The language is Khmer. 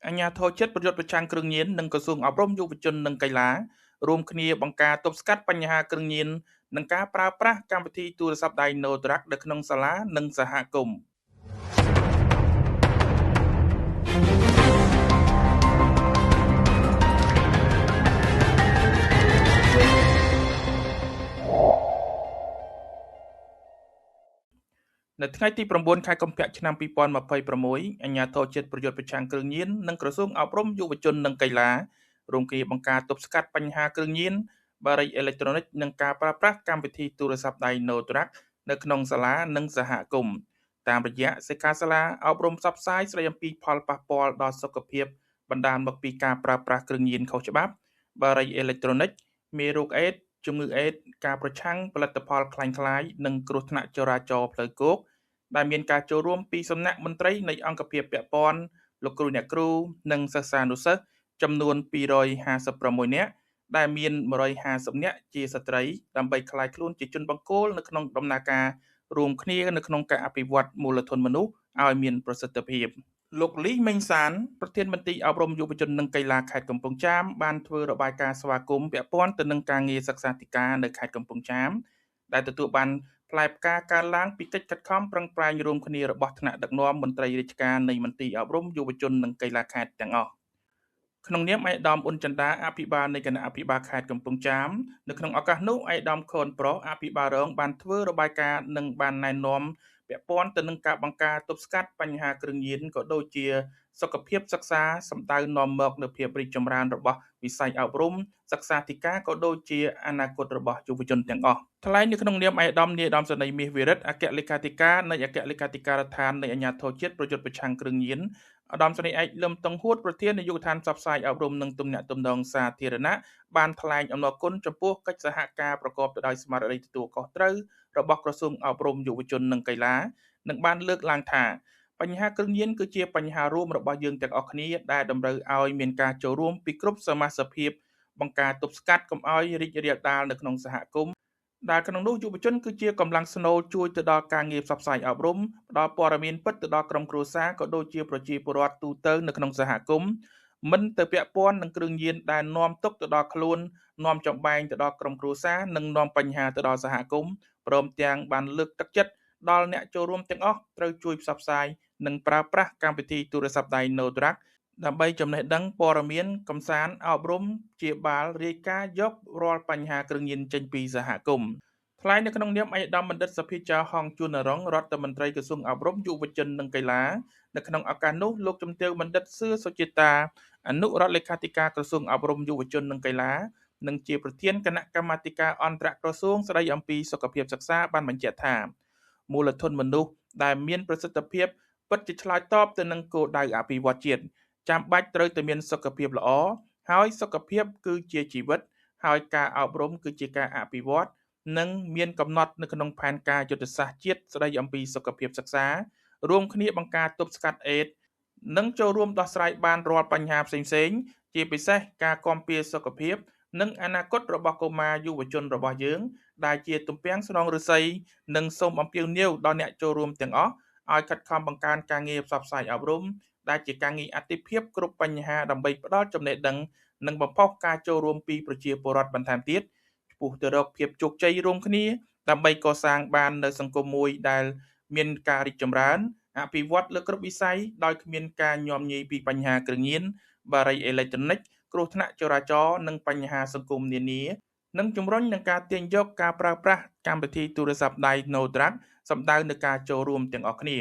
អាជ្ញាធរជាតិប្រយុទ្ធប្រឆាំងគ្រឿងញៀននិងក្រសួងអប់រំយុវជននិងកីឡារួមគ្នាបង្ការទប់ស្កាត់បញ្ហាគ្រឿងញៀននិងការប្រើប្រាស់កម្មវិធីទូរស័ព្ទដៃ No Drug នៅក្នុងសាលានិងសហគមន៍នៅថ្ងៃទី9ខែកុម្ភៈឆ្នាំ2026អាជ្ញាធរជាតិប្រយុទ្ធប្រឆាំងគ្រឿងញៀននិងក្រសួងអប់រំយុវជននិងកីឡារួមគ្នាបង្ការទប់ស្កាត់បញ្ហាគ្រឿងញៀនបារីអេឡិចត្រូនិកនិងការប្រើប្រាស់កម្មវិធីទូរស័ព្ទដៃ No Drug នៅក្នុងសាលានិងសហគមន៍តាមរយៈសិក្ខាសាលាអប់រំផ្សព្វផ្សាយស្ដីអំពីផលប៉ះពាល់ដល់សុខភាពបណ្ដាលមកពីការប្រើប្រាស់គ្រឿងញៀនខុសច្បាប់បារីអេឡិចត្រូនិកមេរោគអេដស៍ជំងឺអេដស៍ការប្រឆាំងផលិតផលคล้ายៗនិងគ្រោះថ្នាក់ចរាចរណ៍ផ្លូវគោកដែលមានការចូលរួមពីសំណាក់មន្ត្រីនៃអង្គភាពពាក់ព័ន្ធលោកគ្រូអ្នកគ្រូនិងសិស្សានុសិស្សចំនួន256នាក់ដែលមាន150នាក់ជាស្ត្រីដើម្បីក្លាយខ្លួនជាជនបង្គោលនៅក្នុងដំណើរការរួមគ្នានៅក្នុងការអភិវឌ្ឍមូលធនមនុស្សឲ្យមានប្រសិទ្ធភាពលោកលីមេងសានប្រធានមន្ត្រីអប់រំយុវជននិងកីឡាខេត្តកំពង់ចាមបានធ្វើរបាយការណ៍ស្វាគមន៍ពាក់ព័ន្ធទៅនឹងការងារសិក្សាធិការនៅខេត្តកំពង់ចាមដែលទទួលបានផ្លែផ្កាកើនឡើងពីកិច្ចខិតខំប្រឹងប្រែងរួមគ្នារបស់ថ្នាក់ដឹកនាំមន្ត្រីរាជការនៃមន្ទីរអប់រំយុវជននិងកីឡាខេត្តទាំងអស់ក្នុងនាមឯកឧត្តមអ៊ុនចន្ទាអភិបាលនៃគណៈអភិបាលខេត្តកំពង់ចាមនៅក្នុងឱកាសនោះឯកឧត្តមខុនប្រុសអភិបាលរងបានធ្វើរបាយការណ៍និងបានណែនាំពាក់ព័ន្ធទៅនឹងការបង្ការទប់ស្កាត់បញ្ហាគ្រឿងញៀនក៏ដូចជាសុខភាពសិក្សាសម្ដៅនាំមកនូវភាពរីកចម្រើនរបស់វិស័យអប់រំសិក្សាធិការក៏ដូចជាអនាគតរបស់យុវជនទាំងអស់ថ្លែងនៅក្នុងនាមឯកឧត្តមនាយឧត្តមសេនីយ៍មាសវិរិទ្ធអគ្គលេខាធិការនៃអគ្គលេខាធិការដ្ឋាននៃអាជ្ញាធរជាតិប្រយុទ្ធប្រឆាំងគ្រឿងញៀនឧត្តមសេនីយ៍ឯកលឹមតុងហួតប្រធាននាយកដ្ឋានផ្សព្វផ្សាយអប់រំនិងទំនាក់ទំនងសាធារណៈបានថ្លែងអំណរគុណចំពោះកិច្ចសហការប្រកបទៅដោយស្មារតីទទួលខុសត្រូវរបស់ក្រសួងអប់រំយុវជននិងកីឡានិងបានលើកឡើងថាបញ្ហាគ្រឿងញៀនគឺជាបញ្ហារួមរបស់យើងទាំងអស់គ្នាដែលតម្រូវឲ្យមានការចូលរួមពីគ្រប់សមាសភាពបង្ការទប់ស្កាត់កុំឲ្យរីករាលដាលនៅក្នុងសហគមន៍ដែលក្នុងនោះយុវជនគឺជាកម្លាំងស្នូលជួយទៅដល់ការងារផ្សព្វផ្សាយអប់រំផ្ដល់ព័ត៌មានពិតទៅដល់ក្រុមគ្រួសារក៏ដូចជាប្រជាពលរដ្ឋទូទៅនៅក្នុងសហគមន៍មិនទៅពាក់ព័ន្ធនឹងគ្រឿងញៀនដែលនាំទុក្ខទៅដល់ខ្លួននាំចម្បែងទៅដល់ក្រុមគ្រួសារនិងនាំបញ្ហាទៅដល់សហគមន៍ព្រមទាំងបានលើកទឹកចិត្តដល់អ្នកចូលរួមទាំងអស់ត្រូវជួយផ្សព្វផ្សាយនិងប្រើប្រាស់កម្មវិធីទូរស័ព្ទដៃ No Drug ដើម្បីចំណេះដឹងព័ត៌មានកំសាន្តអប់រំជាបាលរាយការណ៍យករាល់បញ្ហាគ្រឿងញៀនចេញពីសហគមន៍ថ្លែងនៅក្នុងនាមឯកឧត្តមបណ្ឌិតសុភាចារហងជួននរងរដ្ឋមន្ត្រីក្រសួងអប់រំយុវជននិងកីឡានៅក្នុងឱកាសនោះលោកជំទាវបណ្ឌិតសឿសុជាតាអនុរដ្ឋលេខាធិការក្រសួងអប់រំយុវជននិងកីឡានិងជាប្រធានគណៈកម្មាធិការអន្តរក្រសួងស្ដីអំពីសុខភាពសិក្សាបានបញ្ជាក់ថាមូលធនមនុស្សដែលមានប្រសិទ្ធភាពពិតជាឆ្លើយតបទៅនឹងគោលដៅអភិវឌ្ឍជាតិចាំបាច់ត្រូវតែមានសុខភាពល្អហើយសុខភាពគឺជាជីវិតហើយការអប់រំគឺជាការអភិវឌ្ឍនិងមានកំណត់នៅក្នុងផែនការយុទ្ធសាស្ត្រជាតិស្ដីអំពីសុខភាពសិក្សារួមគ្នាបង្ការទប់ស្កាត់អេដស៍និងចូលរួមដោះស្រាយបានរាល់បញ្ហាផ្សេងៗជាពិសេសការគាំពារសុខភាពនិងអនាគតរបស់កុមារយុវជនរបស់យើងដែលជាទំពាំងស្នងឫស្សីនិងសូមអំពាវនាវដល់អ្នកចូលរួមទាំងអស់ឲ្យខិតខំបង្កើនការងារផ្សព្វផ្សាយអប់រំដែលជាការងារអាទិភាពគ្រប់បញ្ហាដើម្បីផ្ដល់ចំណេះដឹងនិងបំផុសការចូលរួមពីប្រជាពលរដ្ឋបន្ថែមទៀតឆ្ពោះទៅរកភាពជោគជ័យរួមគ្នាដើម្បីកសាងបាននូវសង្គមមួយដែលមានការរីកចម្រើនអភិវឌ្ឍលើគ្រប់វិស័យដោយគ្មានការញោមញីពីបញ្ហាគ្រឿងញៀនបារីអេឡិចត្រូនិកគ្រោះថ្នាក់ចរាចរណ៍និងបញ្ហាសង្គមនានានិងជំរុញនឹងការទាញយកការប្រើប្រាស់កម្មវិធីទូរស័ព្ទដៃ No Drug សម្ដៅនឹងការចូលរួមទាំងអស់គ្នា